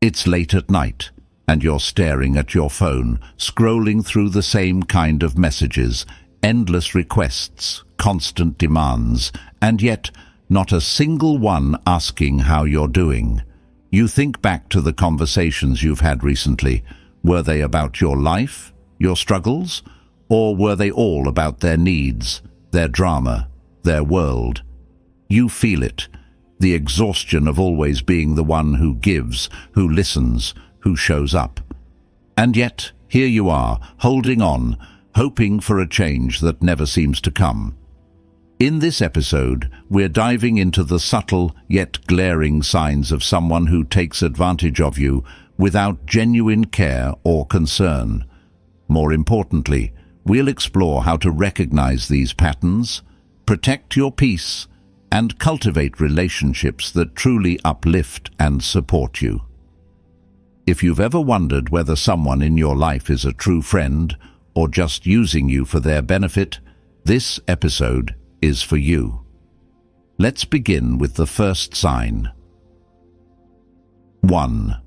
It's late at night, and you're staring at your phone, scrolling through the same kind of messages, endless requests, constant demands, and yet not a single one asking how you're doing. You think back to the conversations you've had recently. Were they about your life, your struggles, or were they all about their needs, their drama, their world? You feel it, the exhaustion of always being the one who gives, who listens, who shows up. And yet, here you are, holding on, hoping for a change that never seems to come. In this episode, we're diving into the subtle yet glaring signs of someone who takes advantage of you without genuine care or concern. More importantly, we'll explore how to recognize these patterns, protect your peace, and cultivate relationships that truly uplift and support you. If you've ever wondered whether someone in your life is a true friend or just using you for their benefit, this episode is for you. Let's begin with the first sign. 1.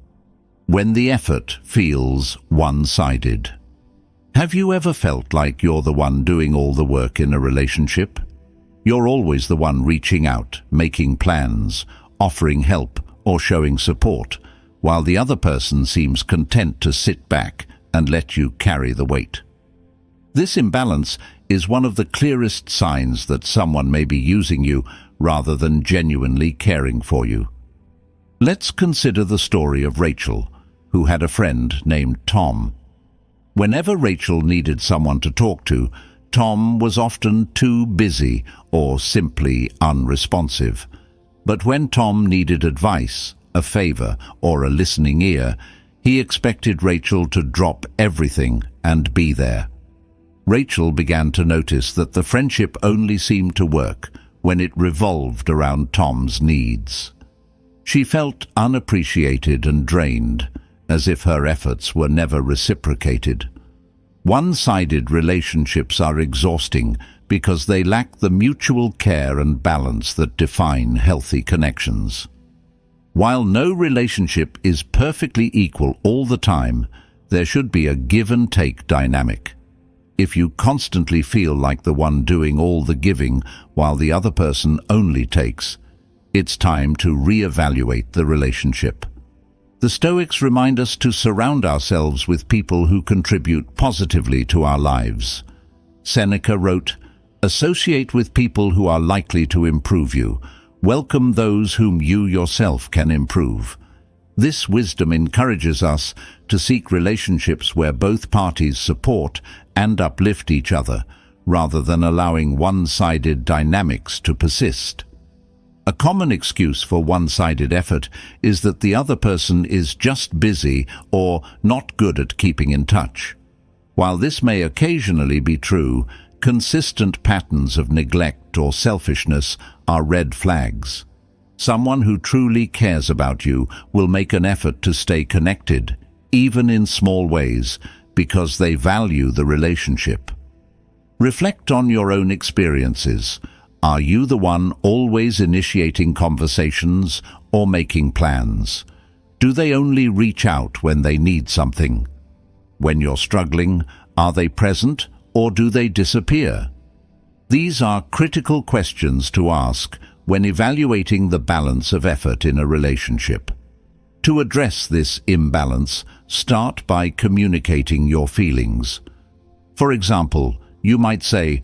When the effort feels one-sided. Have you ever felt like you're the one doing all the work in a relationship? You're always the one reaching out, making plans, offering help, or showing support, while the other person seems content to sit back and let you carry the weight. This imbalance is one of the clearest signs that someone may be using you rather than genuinely caring for you. Let's consider the story of Rachel, who had a friend named Tom. Whenever Rachel needed someone to talk to, Tom was often too busy or simply unresponsive. But when Tom needed advice, a favor, or a listening ear, he expected Rachel to drop everything and be there. Rachel began to notice that the friendship only seemed to work when it revolved around Tom's needs. She felt unappreciated and drained, as if her efforts were never reciprocated. One-sided relationships are exhausting because they lack the mutual care and balance that define healthy connections. While no relationship is perfectly equal all the time, there should be a give-and-take dynamic. If you constantly feel like the one doing all the giving while the other person only takes, it's time to reevaluate the relationship. The Stoics remind us to surround ourselves with people who contribute positively to our lives. Seneca wrote, "Associate with people who are likely to improve you. Welcome those whom you yourself can improve." This wisdom encourages us to seek relationships where both parties support and uplift each other, rather than allowing one-sided dynamics to persist. A common excuse for one-sided effort is that the other person is just busy or not good at keeping in touch. While this may occasionally be true, consistent patterns of neglect or selfishness are red flags. Someone who truly cares about you will make an effort to stay connected, even in small ways, because they value the relationship. Reflect on your own experiences. Are you the one always initiating conversations or making plans? Do they only reach out when they need something? When you're struggling, are they present or do they disappear? These are critical questions to ask when evaluating the balance of effort in a relationship. To address this imbalance, start by communicating your feelings. For example, you might say,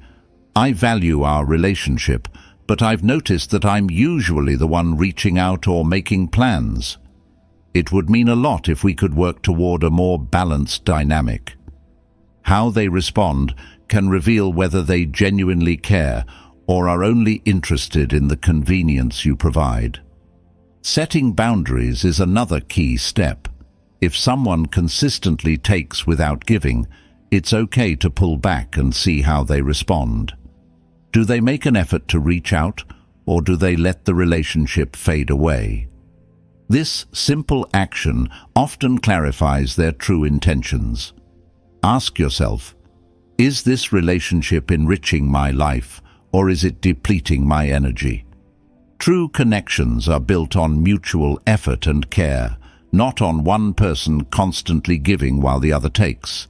"I value our relationship, but I've noticed that I'm usually the one reaching out or making plans. It would mean a lot if we could work toward a more balanced dynamic." How they respond can reveal whether they genuinely care or are only interested in the convenience you provide. Setting boundaries is another key step. If someone consistently takes without giving, it's okay to pull back and see how they respond. Do they make an effort to reach out, or do they let the relationship fade away? This simple action often clarifies their true intentions. Ask yourself, is this relationship enriching my life, or is it depleting my energy? True connections are built on mutual effort and care, not on one person constantly giving while the other takes.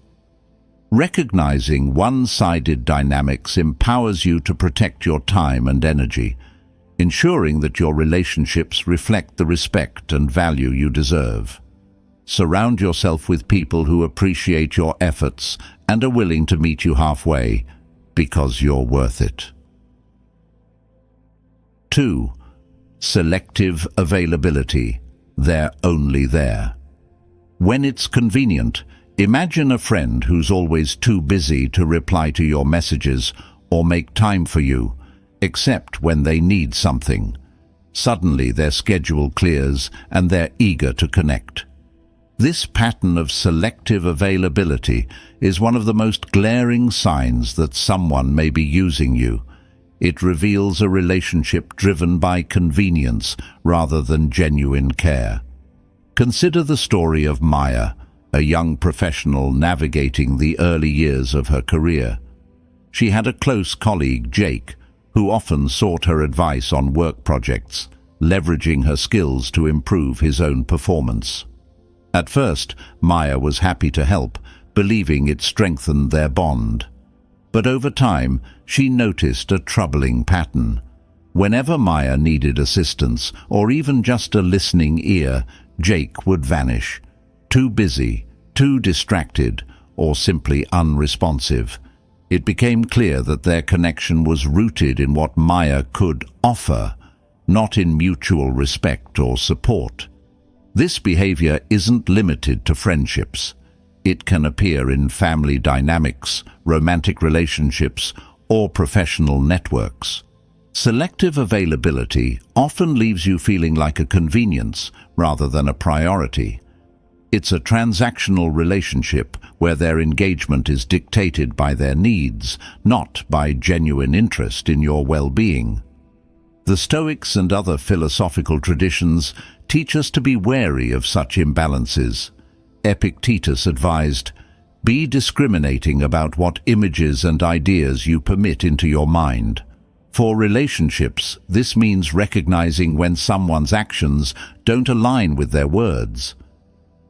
Recognizing one-sided dynamics empowers you to protect your time and energy, ensuring that your relationships reflect the respect and value you deserve. Surround yourself with people who appreciate your efforts and are willing to meet you halfway, because you're worth it. 2. Selective availability. They're only there. When it's convenient, imagine a friend who's always too busy to reply to your messages or make time for you, except when they need something. Suddenly their schedule clears and they're eager to connect. This pattern of selective availability is one of the most glaring signs that someone may be using you. It reveals a relationship driven by convenience rather than genuine care. Consider the story of Maya, a young professional navigating the early years of her career. She had a close colleague, Jake, who often sought her advice on work projects, leveraging her skills to improve his own performance. At first, Maya was happy to help, believing it strengthened their bond. But over time, she noticed a troubling pattern. Whenever Maya needed assistance, or even just a listening ear, Jake would vanish. Too busy, too distracted, or simply unresponsive. It became clear that their connection was rooted in what Maya could offer, not in mutual respect or support. This behavior isn't limited to friendships. It can appear in family dynamics, romantic relationships, or professional networks. Selective availability often leaves you feeling like a convenience rather than a priority. It's a transactional relationship where their engagement is dictated by their needs, not by genuine interest in your well-being. The Stoics and other philosophical traditions teach us to be wary of such imbalances. Epictetus advised, "Be discriminating about what images and ideas you permit into your mind." For relationships, this means recognizing when someone's actions don't align with their words.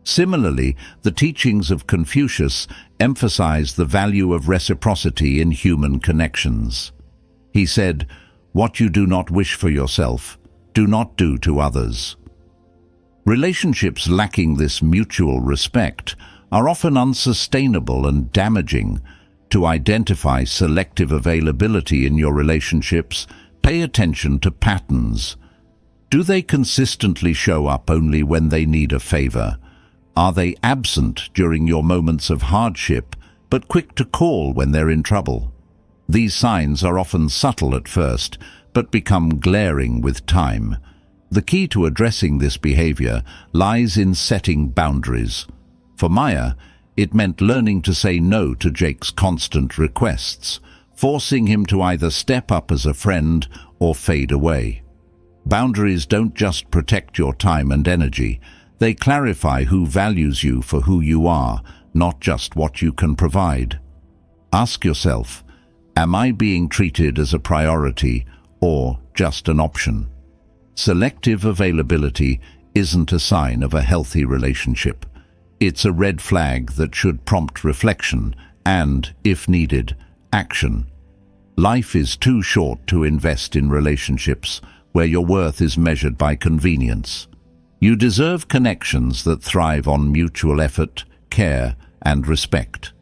Similarly, the teachings of Confucius emphasize the value of reciprocity in human connections. He said, "What you do not wish for yourself, do not do to others." Relationships lacking this mutual respect are often unsustainable and damaging. To identify selective availability in your relationships, pay attention to patterns. Do they consistently show up only when they need a favor? Are they absent during your moments of hardship, but quick to call when they're in trouble? These signs are often subtle at first, but become glaring with time. The key to addressing this behavior lies in setting boundaries. For Maya, it meant learning to say no to Jake's constant requests, forcing him to either step up as a friend or fade away. Boundaries don't just protect your time and energy, they clarify who values you for who you are, not just what you can provide. Ask yourself, am I being treated as a priority or just an option? Selective availability isn't a sign of a healthy relationship. It's a red flag that should prompt reflection and, if needed, action. Life is too short to invest in relationships where your worth is measured by convenience. You deserve connections that thrive on mutual effort, care, and respect.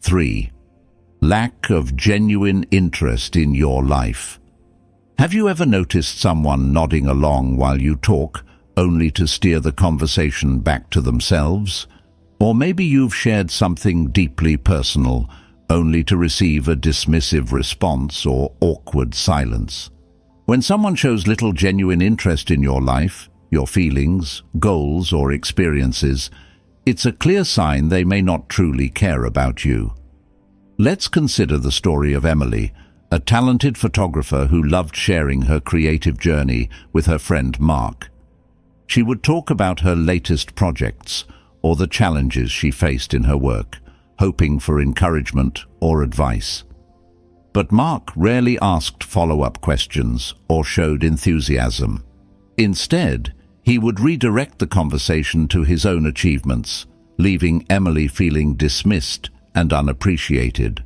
3. Lack of genuine interest in your life. Have you ever noticed someone nodding along while you talk, only to steer the conversation back to themselves? Or maybe you've shared something deeply personal, only to receive a dismissive response or awkward silence. When someone shows little genuine interest in your life, your feelings, goals, or experiences, it's a clear sign they may not truly care about you. Let's consider the story of Emily, a talented photographer who loved sharing her creative journey with her friend Mark. She would talk about her latest projects or the challenges she faced in her work, hoping for encouragement or advice. But Mark rarely asked follow-up questions or showed enthusiasm. Instead, He would redirect the conversation to his own achievements, leaving Emily feeling dismissed and unappreciated.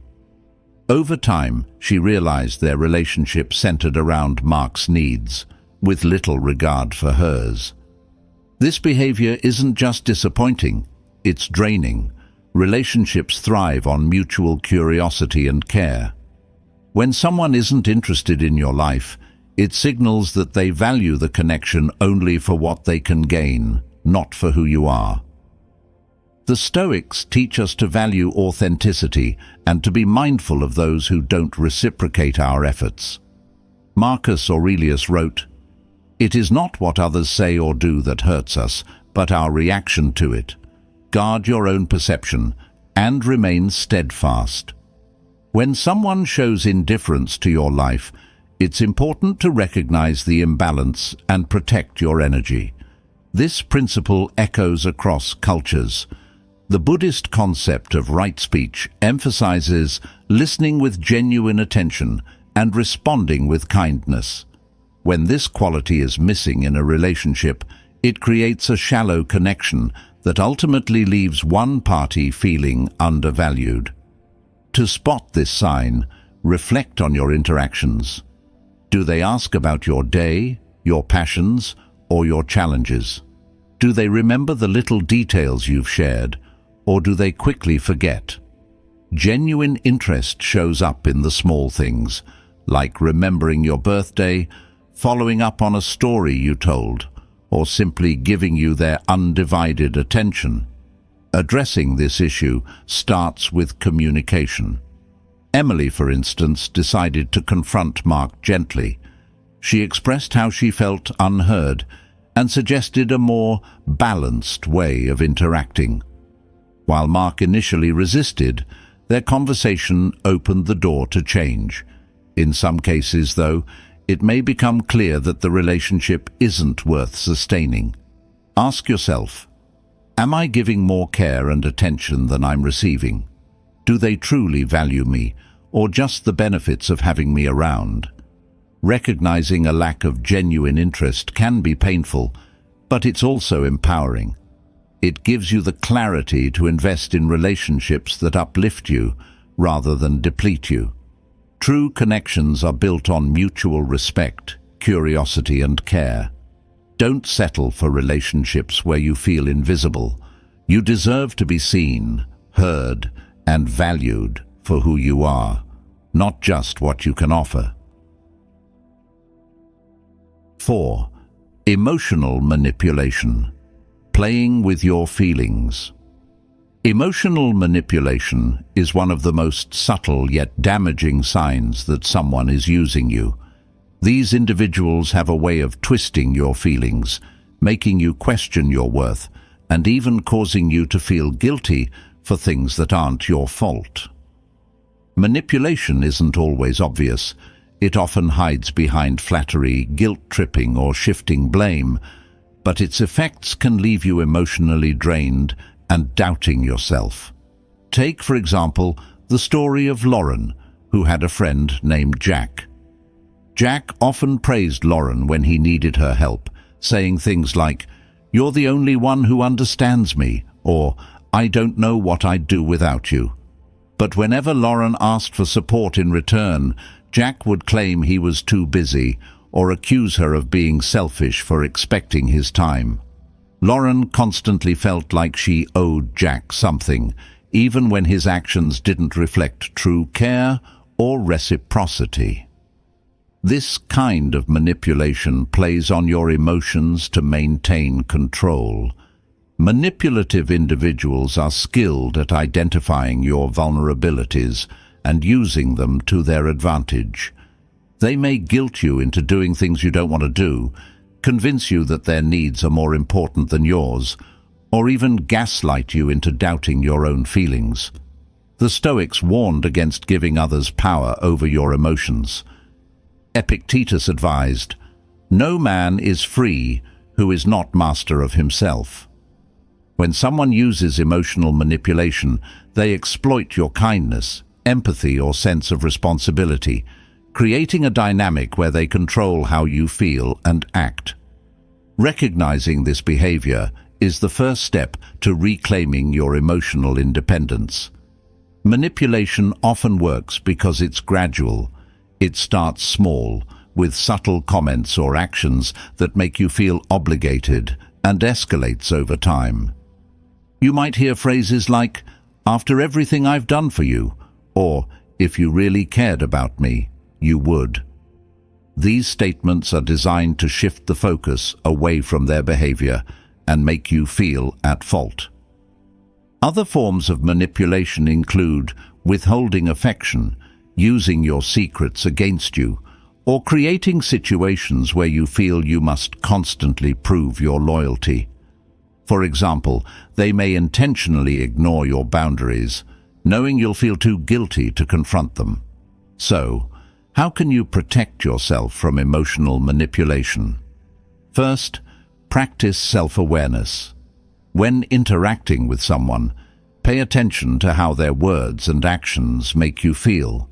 Over time, she realized their relationship centered around Mark's needs, with little regard for hers. This behavior isn't just disappointing, it's draining. Relationships thrive on mutual curiosity and care. When someone isn't interested in your life, it signals that they value the connection only for what they can gain, not for who you are. The Stoics teach us to value authenticity and to be mindful of those who don't reciprocate our efforts. Marcus Aurelius wrote, "It is not what others say or do that hurts us, but our reaction to it. Guard your own perception and remain steadfast." When someone shows indifference to your life, it's important to recognize the imbalance and protect your energy. This principle echoes across cultures. The Buddhist concept of right speech emphasizes listening with genuine attention and responding with kindness. When this quality is missing in a relationship, it creates a shallow connection that ultimately leaves one party feeling undervalued. To spot this sign, reflect on your interactions. Do they ask about your day, your passions, or your challenges? Do they remember the little details you've shared, or do they quickly forget? Genuine interest shows up in the small things, like remembering your birthday, following up on a story you told, or simply giving you their undivided attention. Addressing this issue starts with communication. Emily, for instance, decided to confront Mark gently. She expressed how she felt unheard and suggested a more balanced way of interacting. While Mark initially resisted, their conversation opened the door to change. In some cases, though, it may become clear that the relationship isn't worth sustaining. Ask yourself, am I giving more care and attention than I'm receiving? Do they truly value me, or just the benefits of having me around? Recognizing a lack of genuine interest can be painful, but it's also empowering. It gives you the clarity to invest in relationships that uplift you rather than deplete you. True connections are built on mutual respect, curiosity, and care. Don't settle for relationships where you feel invisible. You deserve to be seen, heard, and valued for who you are, not just what you can offer. 4. Emotional manipulation. Playing with your feelings. Emotional manipulation is one of the most subtle yet damaging signs that someone is using you. These individuals have a way of twisting your feelings, making you question your worth, and even causing you to feel guilty for things that aren't your fault. Manipulation isn't always obvious. It often hides behind flattery, guilt-tripping, or shifting blame, but its effects can leave you emotionally drained and doubting yourself. Take, for example, the story of Lauren, who had a friend named Jack. Jack often praised Lauren when he needed her help, saying things like, "You're the only one who understands me," or "I don't know what I'd do without you." But whenever Lauren asked for support in return, Jack would claim he was too busy or accuse her of being selfish for expecting his time. Lauren constantly felt like she owed Jack something, even when his actions didn't reflect true care or reciprocity. This kind of manipulation plays on your emotions to maintain control. Manipulative individuals are skilled at identifying your vulnerabilities and using them to their advantage. They may guilt you into doing things you don't want to do, convince you that their needs are more important than yours, or even gaslight you into doubting your own feelings. The Stoics warned against giving others power over your emotions. Epictetus advised, "No man is free who is not master of himself." When someone uses emotional manipulation, they exploit your kindness, empathy, or sense of responsibility, creating a dynamic where they control how you feel and act. Recognizing this behavior is the first step to reclaiming your emotional independence. Manipulation often works because it's gradual. It starts small, with subtle comments or actions that make you feel obligated, and escalates over time. You might hear phrases like, "After everything I've done for you," or "If you really cared about me, you would." These statements are designed to shift the focus away from their behavior and make you feel at fault. Other forms of manipulation include withholding affection, using your secrets against you, or creating situations where you feel you must constantly prove your loyalty. For example, they may intentionally ignore your boundaries, knowing you'll feel too guilty to confront them. So, how can you protect yourself from emotional manipulation? First, practice self-awareness. When interacting with someone, pay attention to how their words and actions make you feel.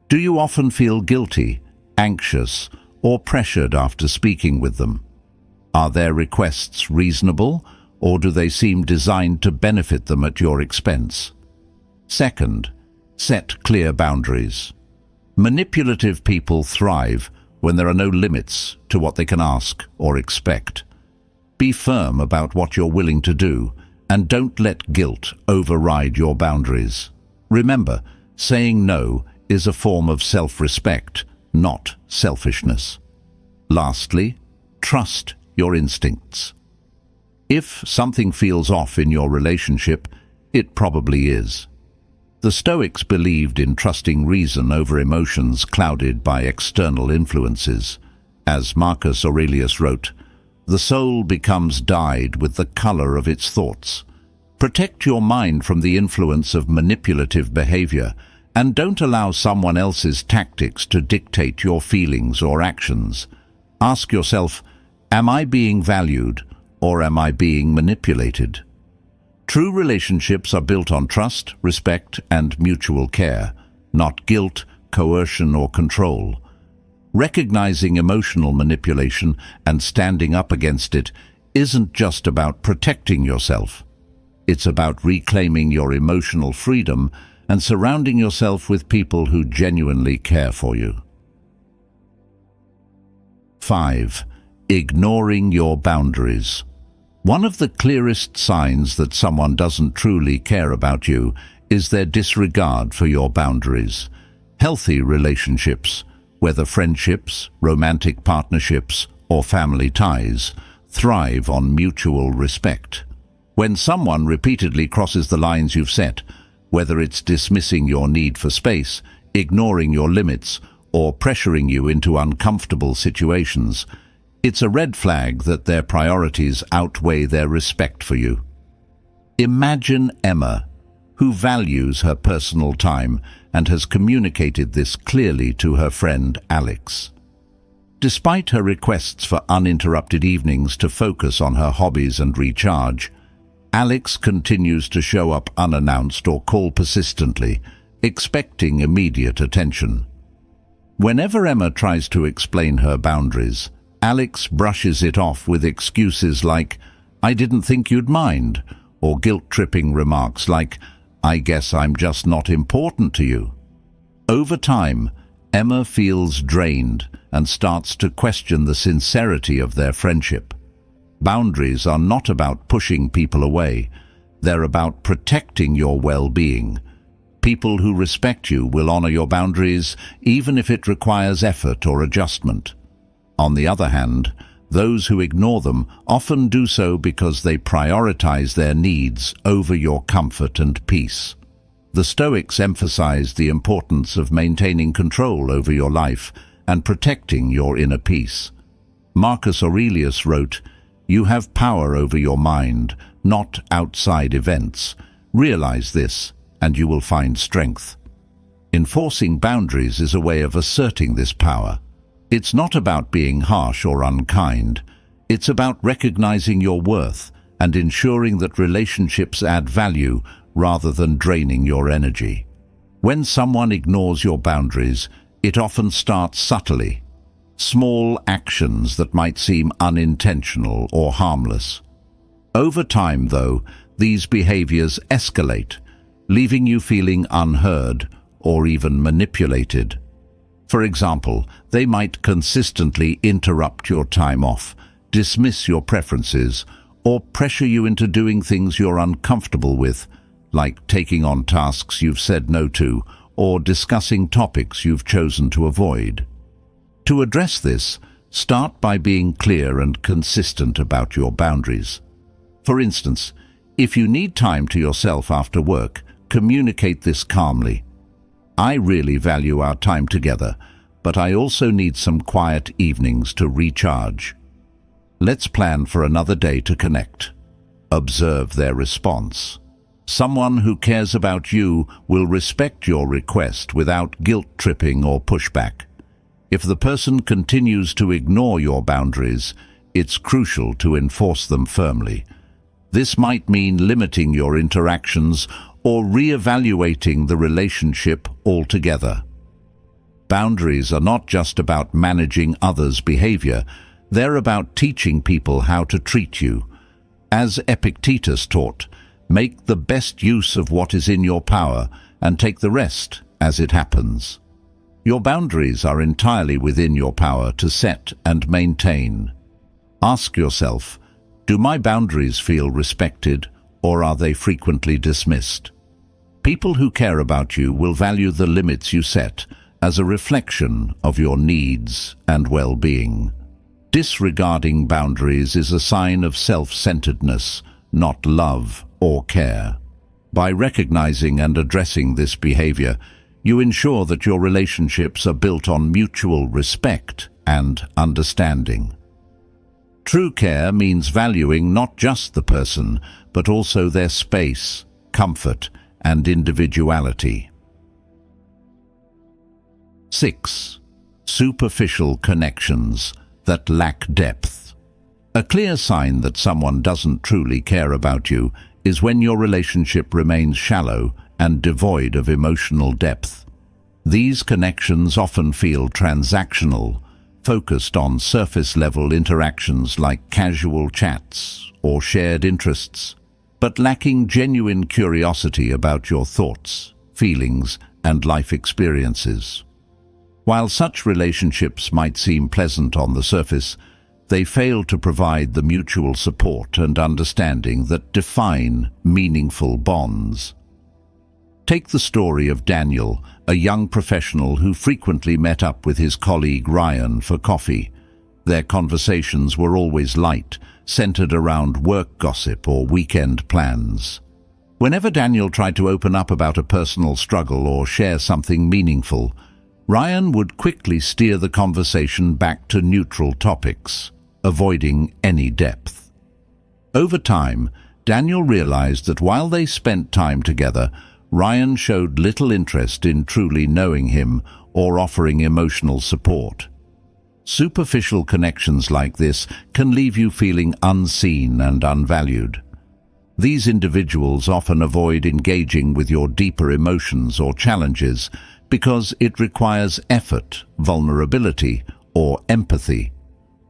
Do you often feel guilty, anxious, or pressured after speaking with them? Are their requests reasonable, or do they seem designed to benefit them at your expense? Second, set clear boundaries. Manipulative people thrive when there are no limits to what they can ask or expect. Be firm about what you're willing to do, and don't let guilt override your boundaries. Remember, saying no is a form of self-respect, not selfishness. Lastly, trust your instincts. If something feels off in your relationship, it probably is. The Stoics believed in trusting reason over emotions clouded by external influences. As Marcus Aurelius wrote, "The soul becomes dyed with the color of its thoughts." Protect your mind from the influence of manipulative behavior, and don't allow someone else's tactics to dictate your feelings or actions. Ask yourself, am I being valued, or am I being manipulated? True relationships are built on trust, respect, and mutual care, not guilt, coercion, or control. Recognizing emotional manipulation and standing up against it isn't just about protecting yourself. It's about reclaiming your emotional freedom and surrounding yourself with people who genuinely care for you. 5. Ignoring your boundaries. One of the clearest signs that someone doesn't truly care about you is their disregard for your boundaries. Healthy relationships, whether friendships, romantic partnerships, or family ties, thrive on mutual respect. When someone repeatedly crosses the lines you've set, whether it's dismissing your need for space, ignoring your limits, or pressuring you into uncomfortable situations, it's a red flag that their priorities outweigh their respect for you. Imagine Emma, who values her personal time and has communicated this clearly to her friend Alex. Despite her requests for uninterrupted evenings to focus on her hobbies and recharge, Alex continues to show up unannounced or call persistently, expecting immediate attention. Whenever Emma tries to explain her boundaries, Alex brushes it off with excuses like, "I didn't think you'd mind," or guilt-tripping remarks like, "I guess I'm just not important to you." Over time, Emma feels drained and starts to question the sincerity of their friendship. Boundaries are not about pushing people away. They're about protecting your well-being. People who respect you will honor your boundaries, even if it requires effort or adjustment. On the other hand, those who ignore them often do so because they prioritize their needs over your comfort and peace. The Stoics emphasize the importance of maintaining control over your life and protecting your inner peace. Marcus Aurelius wrote, "You have power over your mind, not outside events. Realize this, and you will find strength." Enforcing boundaries is a way of asserting this power. It's not about being harsh or unkind. It's about recognizing your worth and ensuring that relationships add value rather than draining your energy. When someone ignores your boundaries, it often starts subtly. small actions that might seem unintentional or harmless. Over time, though, these behaviors escalate, leaving you feeling unheard or even manipulated. For example, they might consistently interrupt your time off, dismiss your preferences, or pressure you into doing things you're uncomfortable with, like taking on tasks you've said no to, or discussing topics you've chosen to avoid. To address this, start by being clear and consistent about your boundaries. For instance, if you need time to yourself after work, communicate this calmly. I really value our time together, but I also need some quiet evenings to recharge. Let's plan for another day to connect. Observe their response. Someone who cares about you will respect your request without guilt-tripping or pushback. If the person continues to ignore your boundaries, it's crucial to enforce them firmly. This might mean limiting your interactions or re-evaluating the relationship altogether. Boundaries are not just about managing others' behavior, they're about teaching people how to treat you. As Epictetus taught, make the best use of what is in your power and take the rest as it happens. Your boundaries are entirely within your power to set and maintain. Ask yourself, do my boundaries feel respected, or are they frequently dismissed? People who care about you will value the limits you set as a reflection of your needs and well-being. Disregarding boundaries is a sign of self-centeredness, not love or care. By recognizing and addressing this behavior, you ensure that your relationships are built on mutual respect and understanding. True care means valuing not just the person, but also their space, comfort, and individuality. 6. Superficial connections that lack depth. A clear sign that someone doesn't truly care about you is when your relationship remains shallow and devoid of emotional depth. These connections often feel transactional, focused on surface-level interactions like casual chats or shared interests, but lacking genuine curiosity about your thoughts, feelings, and life experiences. While such relationships might seem pleasant on the surface, they fail to provide the mutual support and understanding that define meaningful bonds. Take the story of Daniel, a young professional who frequently met up with his colleague Ryan for coffee. Their conversations were always light, centered around work gossip or weekend plans. Whenever Daniel tried to open up about a personal struggle or share something meaningful, Ryan would quickly steer the conversation back to neutral topics, avoiding any depth. Over time, Daniel realized that while they spent time together, Ryan showed little interest in truly knowing him or offering emotional support. Superficial connections like this can leave you feeling unseen and unvalued. These individuals often avoid engaging with your deeper emotions or challenges because it requires effort, vulnerability, or empathy,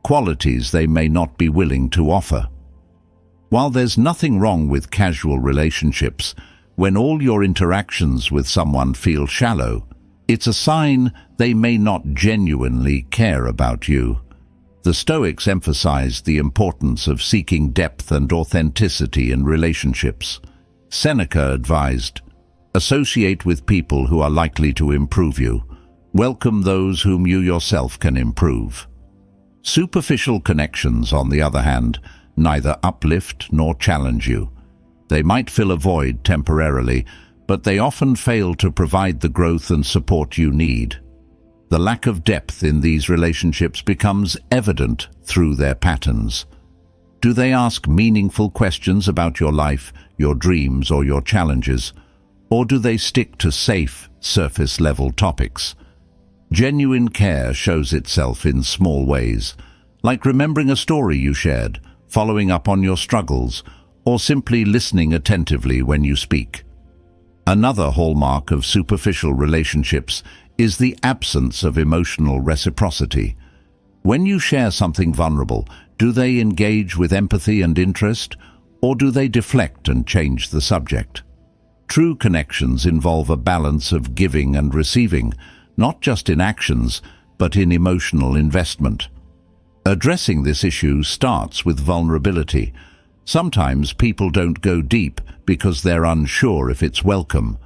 qualities they may not be willing to offer. While there's nothing wrong with casual relationships, when all your interactions with someone feel shallow, it's a sign they may not genuinely care about you. The Stoics emphasized the importance of seeking depth and authenticity in relationships. Seneca advised, associate with people who are likely to improve you. Welcome those whom you yourself can improve. Superficial connections, on the other hand, neither uplift nor challenge you. They might fill a void temporarily, but they often fail to provide the growth and support you need. The lack of depth in these relationships becomes evident through their patterns. Do they ask meaningful questions about your life, your dreams, or your challenges? Or do they stick to safe, surface-level topics? Genuine care shows itself in small ways, like remembering a story you shared, following up on your struggles, or simply listening attentively when you speak. Another hallmark of superficial relationships is the absence of emotional reciprocity. When you share something vulnerable, do they engage with empathy and interest, or do they deflect and change the subject? True connections involve a balance of giving and receiving, not just in actions, but in emotional investment. Addressing this issue starts with vulnerability. Sometimes people don't go deep because they're unsure if it's welcome.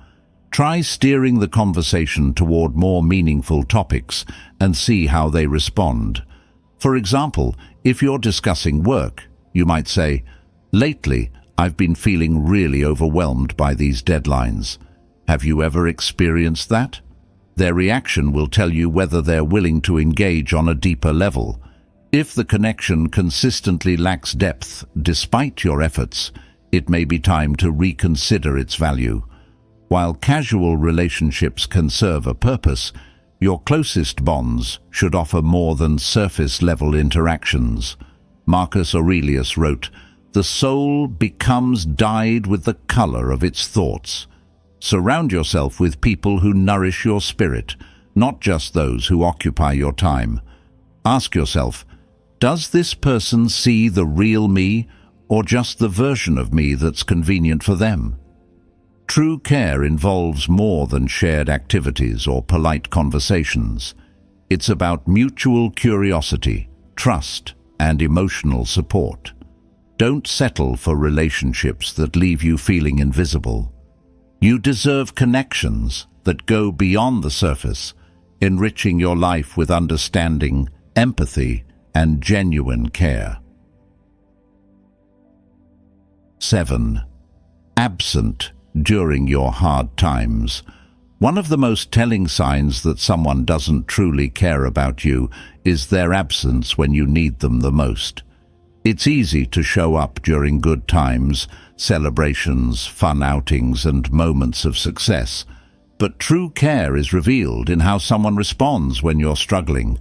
Try steering the conversation toward more meaningful topics and see how they respond. For example, if you're discussing work, you might say, "Lately, I've been feeling really overwhelmed by these deadlines. Have you ever experienced that?" Their reaction will tell you whether they're willing to engage on a deeper level. If the connection consistently lacks depth despite your efforts, it may be time to reconsider its value. While casual relationships can serve a purpose, your closest bonds should offer more than surface-level interactions. Marcus Aurelius wrote, "The soul becomes dyed with the color of its thoughts." Surround yourself with people who nourish your spirit, not just those who occupy your time. Ask yourself, does this person see the real me, or just the version of me that's convenient for them? True care involves more than shared activities or polite conversations. It's about mutual curiosity, trust, and emotional support. Don't settle for relationships that leave you feeling invisible. You deserve connections that go beyond the surface, enriching your life with understanding, empathy, and genuine care. 7. Absent during your hard times. One of the most telling signs that someone doesn't truly care about you is their absence when you need them the most. It's easy to show up during good times, celebrations, fun outings, and moments of success. But true care is revealed in how someone responds when you're struggling.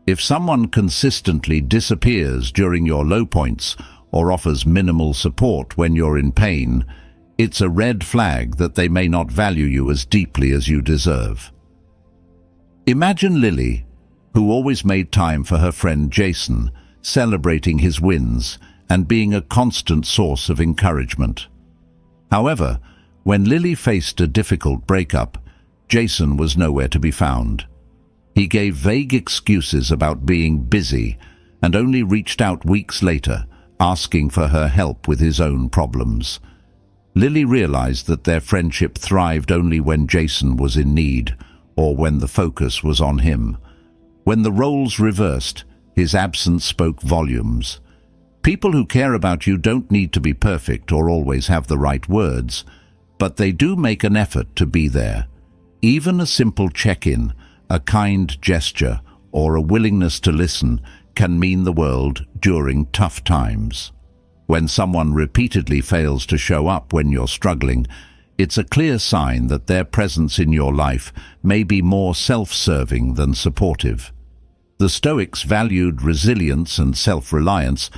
If someone consistently disappears during your low points or offers minimal support when you're in pain, it's a red flag that they may not value you as deeply as you deserve. Imagine Lily, who always made time for her friend Jason, celebrating his wins and being a constant source of encouragement. However, when Lily faced a difficult breakup, Jason was nowhere to be found. He gave vague excuses about being busy and only reached out weeks later, asking for her help with his own problems. Lily realized that their friendship thrived only when Jason was in need, or when the focus was on him. When the roles reversed, his absence spoke volumes. People who care about you don't need to be perfect or always have the right words, but they do make an effort to be there. Even a simple check-in, a kind gesture, or a willingness to listen can mean the world during tough times. When someone repeatedly fails to show up when you're struggling, it's a clear sign that their presence in your life may be more self-serving than supportive. The Stoics valued resilience and self-reliance,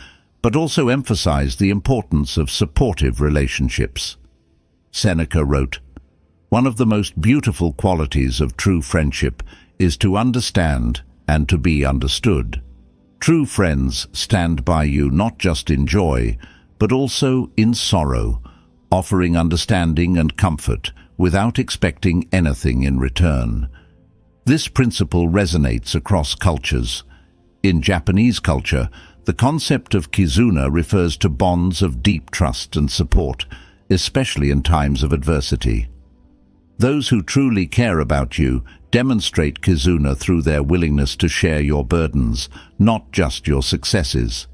but also emphasized the importance of supportive relationships. Seneca wrote, "One of the most beautiful qualities of true friendship is to understand and to be understood." True friends stand by you not just in joy, but also in sorrow, offering understanding and comfort without expecting anything in return. This principle resonates across cultures. In Japanese culture, the concept of kizuna refers to bonds of deep trust and support, especially in times of adversity. Those who truly care about you demonstrate kizuna through their willingness to share your burdens, not just your successes.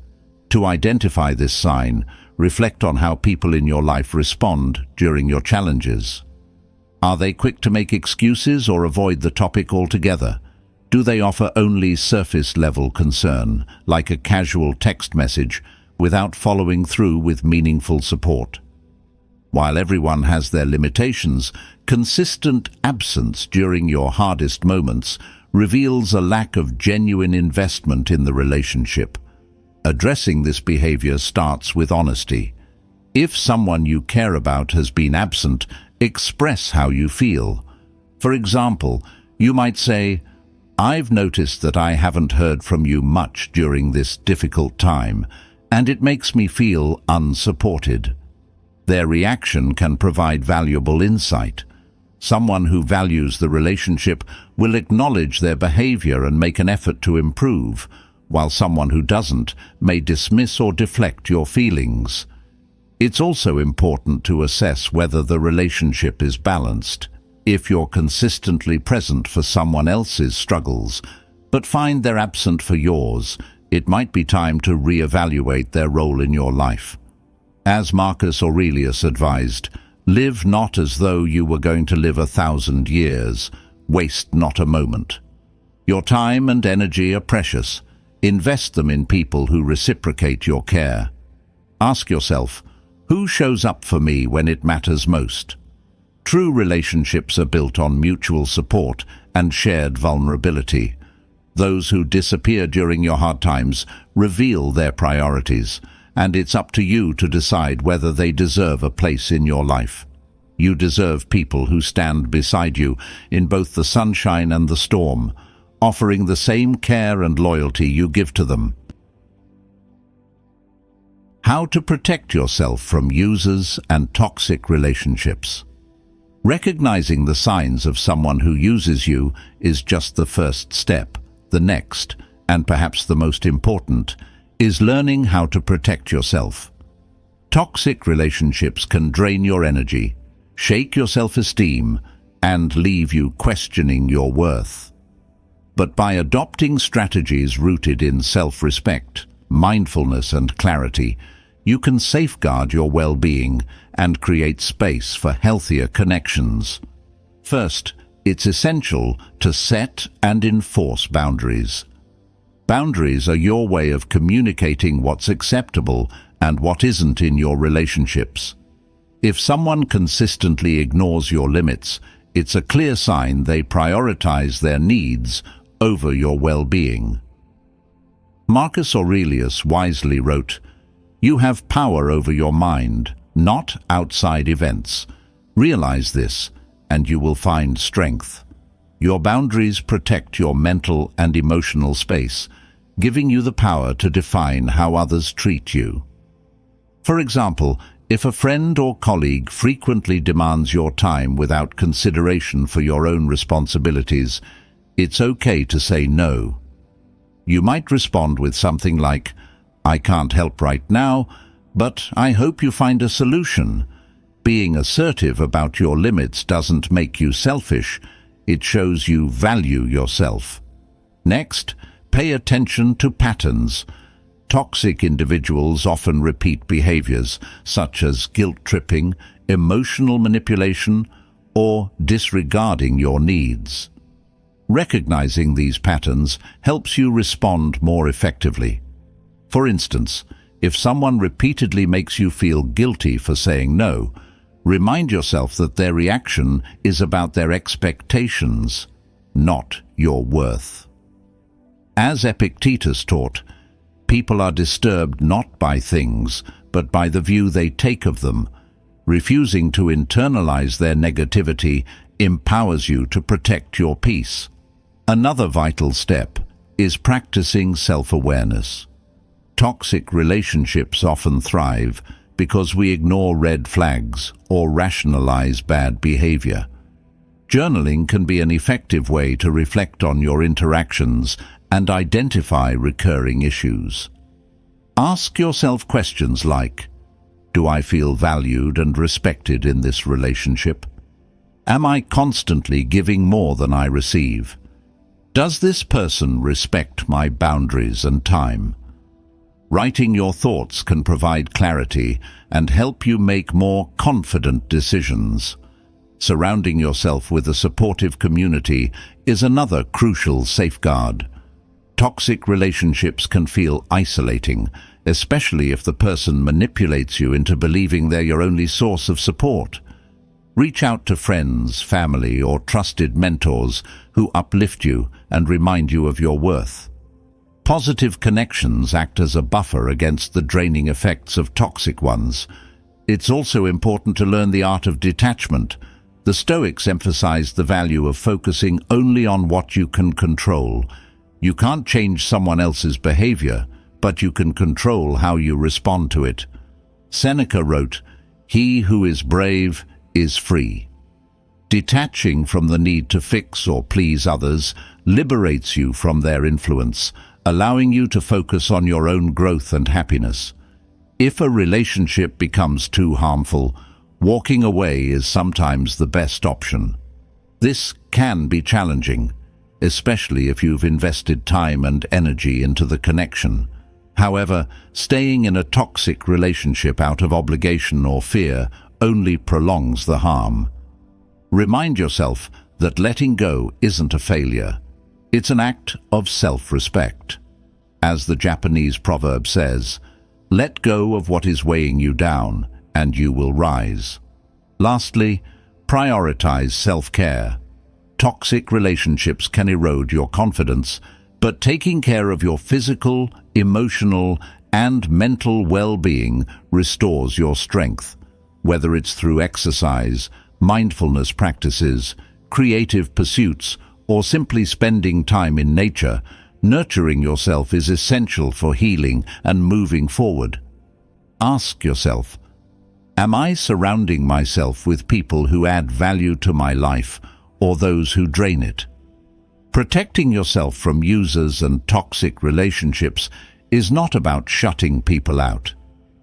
To identify this sign, reflect on how people in your life respond during your challenges. Are they quick to make excuses or avoid the topic altogether? Do they offer only surface-level concern, like a casual text message, without following through with meaningful support? While everyone has their limitations, consistent absence during your hardest moments reveals a lack of genuine investment in the relationship. Addressing this behavior starts with honesty. If someone you care about has been absent, express how you feel. For example, you might say, I've noticed that I haven't heard from you much during this difficult time, and it makes me feel unsupported. Their reaction can provide valuable insight. Someone who values the relationship will acknowledge their behavior and make an effort to improve, while someone who doesn't may dismiss or deflect your feelings. It's also important to assess whether the relationship is balanced. If you're consistently present for someone else's struggles, but find they're absent for yours, it might be time to reevaluate their role in your life. As Marcus Aurelius advised, live not as though you were going to live 1,000 years. Waste not a moment. Your time and energy are precious. Invest them in people who reciprocate your care. Ask yourself, who shows up for me when it matters most? True relationships are built on mutual support and shared vulnerability. Those who disappear during your hard times reveal their priorities, and it's up to you to decide whether they deserve a place in your life. You deserve people who stand beside you in both the sunshine and the storm, offering the same care and loyalty you give to them. How to protect yourself from users and toxic relationships. Recognizing the signs of someone who uses you is just the first step. The next, and perhaps the most important, is learning how to protect yourself. Toxic relationships can drain your energy, shake your self-esteem, and leave you questioning your worth. But by adopting strategies rooted in self-respect, mindfulness, and clarity, you can safeguard your well-being and create space for healthier connections. First, it's essential to set and enforce boundaries. Boundaries are your way of communicating what's acceptable and what isn't in your relationships. If someone consistently ignores your limits, it's a clear sign they prioritize their needs over your well-being. Marcus Aurelius wisely wrote, "You have power over your mind, not outside events. Realize this, and you will find strength." Your boundaries protect your mental and emotional space, giving you the power to define how others treat you. For example, if a friend or colleague frequently demands your time without consideration for your own responsibilities, it's okay to say no. You might respond with something like, "I can't help right now, but I hope you find a solution." Being assertive about your limits doesn't make you selfish, it shows you value yourself. Next, pay attention to patterns. Toxic individuals often repeat behaviors such as guilt-tripping, emotional manipulation, or disregarding your needs. Recognizing these patterns helps you respond more effectively. For instance, if someone repeatedly makes you feel guilty for saying no, remind yourself that their reaction is about their expectations, not your worth. As Epictetus taught, people are disturbed not by things, but by the view they take of them. Refusing to internalize their negativity empowers you to protect your peace. Another vital step is practicing self-awareness. Toxic relationships often thrive because we ignore red flags or rationalize bad behavior. Journaling can be an effective way to reflect on your interactions and identify recurring issues. Ask yourself questions like, do I feel valued and respected in this relationship? Am I constantly giving more than I receive? Does this person respect my boundaries and time? Writing your thoughts can provide clarity and help you make more confident decisions. Surrounding yourself with a supportive community is another crucial safeguard. Toxic relationships can feel isolating, especially if the person manipulates you into believing they're your only source of support. Reach out to friends, family, or trusted mentors who uplift you and remind you of your worth. Positive connections act as a buffer against the draining effects of toxic ones. It's also important to learn the art of detachment. The Stoics emphasized the value of focusing only on what you can control. You can't change someone else's behavior, but you can control how you respond to it. Seneca wrote, "He who is brave is free." Detaching from the need to fix or please others liberates you from their influence, allowing you to focus on your own growth and happiness. If a relationship becomes too harmful, walking away is sometimes the best option. This can be challenging, especially if you've invested time and energy into the connection. However, staying in a toxic relationship out of obligation or fear only prolongs the harm. Remind yourself that letting go isn't a failure. It's an act of self-respect. As the Japanese proverb says, "Let go of what is weighing you down, and you will rise." Lastly, prioritize self-care. Toxic relationships can erode your confidence, but taking care of your physical, emotional, and mental well-being restores your strength. Whether it's through exercise, mindfulness practices, creative pursuits, or simply spending time in nature, nurturing yourself is essential for healing and moving forward. Ask yourself, am I surrounding myself with people who add value to my life or those who drain it? Protecting yourself from users and toxic relationships is not about shutting people out.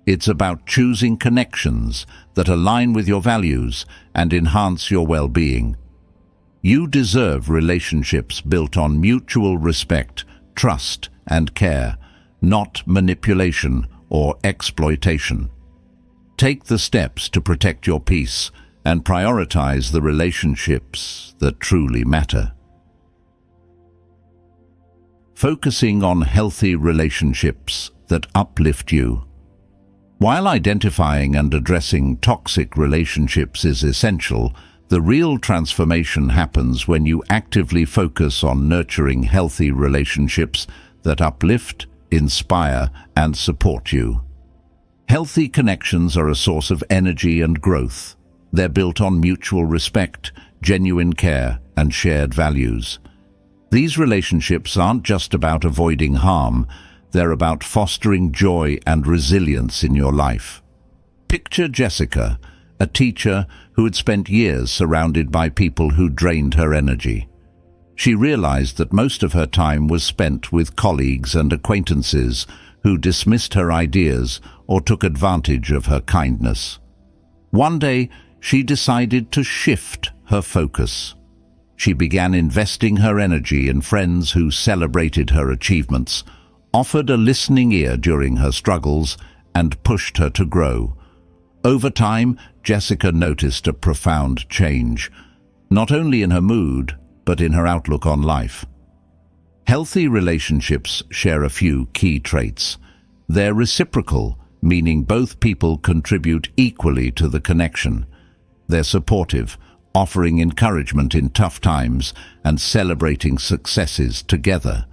It's about choosing connections that align with your values and enhance your well-being. You deserve relationships built on mutual respect, trust, and care, not manipulation or exploitation. Take the steps to protect your peace and prioritize the relationships that truly matter. Focusing on healthy relationships that uplift you. While identifying and addressing toxic relationships is essential, the real transformation happens when you actively focus on nurturing healthy relationships that uplift, inspire, and support you. Healthy connections are a source of energy and growth. They're built on mutual respect, genuine care, and shared values. These relationships aren't just about avoiding harm, they're about fostering joy and resilience in your life. Picture Jessica, a teacher who had spent years surrounded by people who drained her energy. She realized that most of her time was spent with colleagues and acquaintances who dismissed her ideas or took advantage of her kindness. One day, she decided to shift her focus. She began investing her energy in friends who celebrated her achievements, offered a listening ear during her struggles, and pushed her to grow. Over time, Jessica noticed a profound change, not only in her mood, but in her outlook on life. Healthy relationships share a few key traits. They're reciprocal, meaning both people contribute equally to the connection. They're supportive, offering encouragement in tough times and celebrating successes together.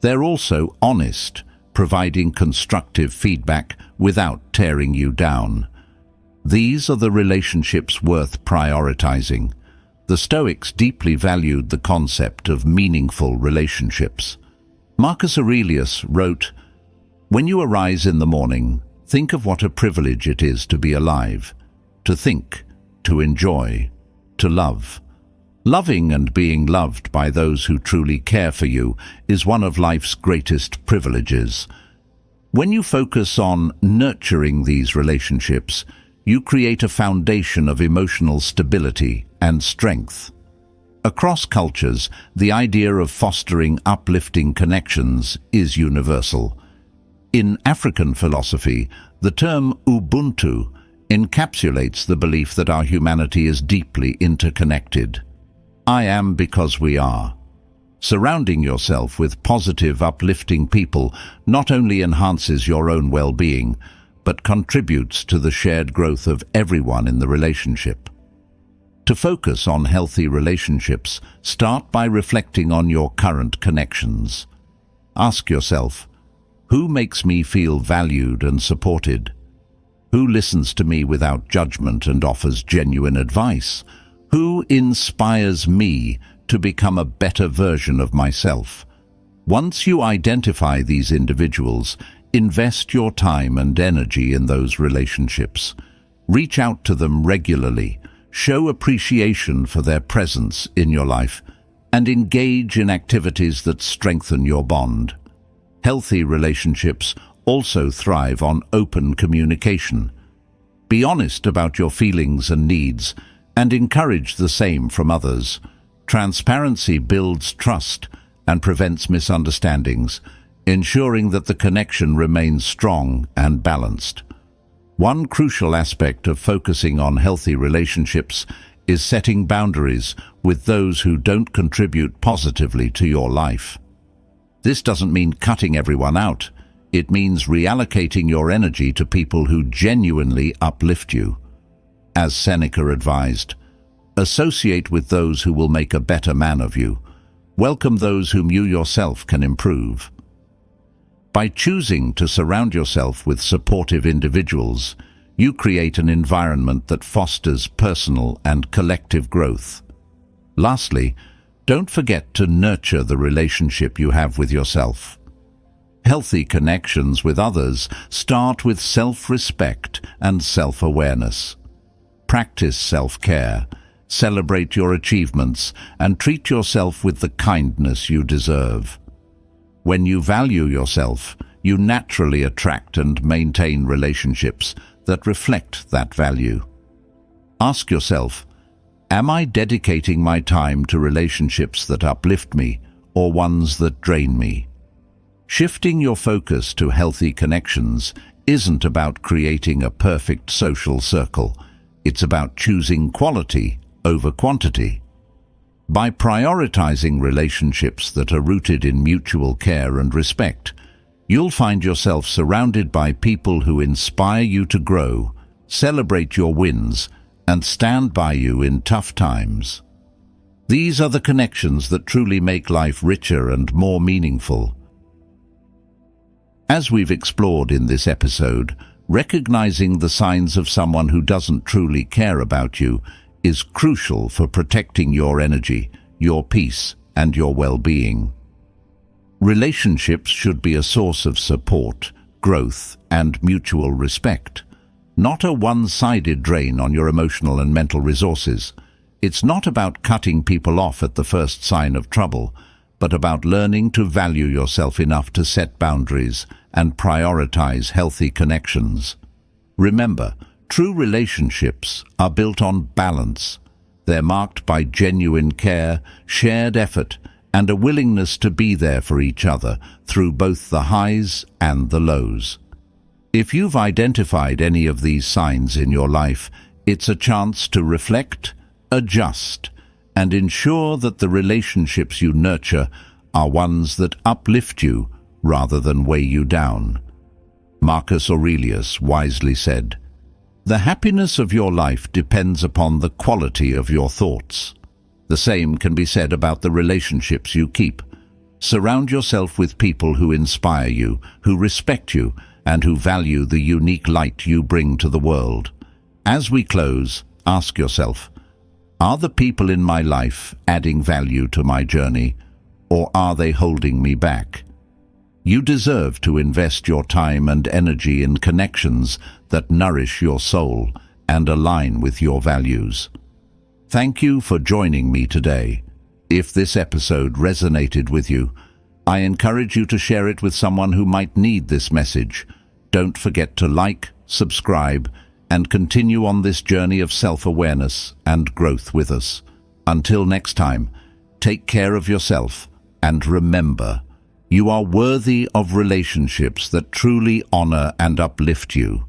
They're also honest, providing constructive feedback without tearing you down. These are the relationships worth prioritizing. The Stoics deeply valued the concept of meaningful relationships. Marcus Aurelius wrote, "When you arise in the morning, think of what a privilege it is to be alive, to think, to enjoy, to love. Loving and being loved by those who truly care for you is one of life's greatest privileges. When you focus on nurturing these relationships, you create a foundation of emotional stability and strength." Across cultures, the idea of fostering uplifting connections is universal. In African philosophy, the term Ubuntu encapsulates the belief that our humanity is deeply interconnected. I am because we are. Surrounding yourself with positive, uplifting people not only enhances your own well-being, but contributes to the shared growth of everyone in the relationship. To focus on healthy relationships, start by reflecting on your current connections. Ask yourself, who makes me feel valued and supported? Who listens to me without judgment and offers genuine advice? Who inspires me to become a better version of myself? Once you identify these individuals, invest your time and energy in those relationships. Reach out to them regularly, show appreciation for their presence in your life, and engage in activities that strengthen your bond. Healthy relationships also thrive on open communication. Be honest about your feelings and needs, and encourage the same from others. Transparency builds trust and prevents misunderstandings, ensuring that the connection remains strong and balanced. One crucial aspect of focusing on healthy relationships is setting boundaries with those who don't contribute positively to your life. This doesn't mean cutting everyone out. It means reallocating your energy to people who genuinely uplift you. As Seneca advised, associate with those who will make a better man of you. Welcome those whom you yourself can improve. By choosing to surround yourself with supportive individuals, you create an environment that fosters personal and collective growth. Lastly, don't forget to nurture the relationship you have with yourself. Healthy connections with others start with self-respect and self-awareness. Practice self-care, celebrate your achievements, and treat yourself with the kindness you deserve. When you value yourself, you naturally attract and maintain relationships that reflect that value. Ask yourself, am I dedicating my time to relationships that uplift me or ones that drain me? Shifting your focus to healthy connections isn't about creating a perfect social circle. It's about choosing quality over quantity. By prioritizing relationships that are rooted in mutual care and respect, you'll find yourself surrounded by people who inspire you to grow, celebrate your wins, and stand by you in tough times. These are the connections that truly make life richer and more meaningful. As we've explored in this episode, recognizing the signs of someone who doesn't truly care about you is crucial for protecting your energy, your peace, and your well-being. Relationships should be a source of support, growth, and mutual respect, not a one-sided drain on your emotional and mental resources. It's not about cutting people off at the first sign of trouble, but about learning to value yourself enough to set boundaries and prioritize healthy connections. Remember, true relationships are built on balance. They're marked by genuine care, shared effort, and a willingness to be there for each other through both the highs and the lows. If you've identified any of these signs in your life, it's a chance to reflect, adjust, and ensure that the relationships you nurture are ones that uplift you rather than weigh you down. Marcus Aurelius wisely said, "The happiness of your life depends upon the quality of your thoughts." The same can be said about the relationships you keep. Surround yourself with people who inspire you, who respect you, and who value the unique light you bring to the world. As we close, ask yourself, are the people in my life adding value to my journey, or are they holding me back? You deserve to invest your time and energy in connections that nourish your soul and align with your values. Thank you for joining me today. If this episode resonated with you, I encourage you to share it with someone who might need this message. Don't forget to like, subscribe, and continue on this journey of self-awareness and growth with us. Until next time, take care of yourself and remember, you are worthy of relationships that truly honor and uplift you.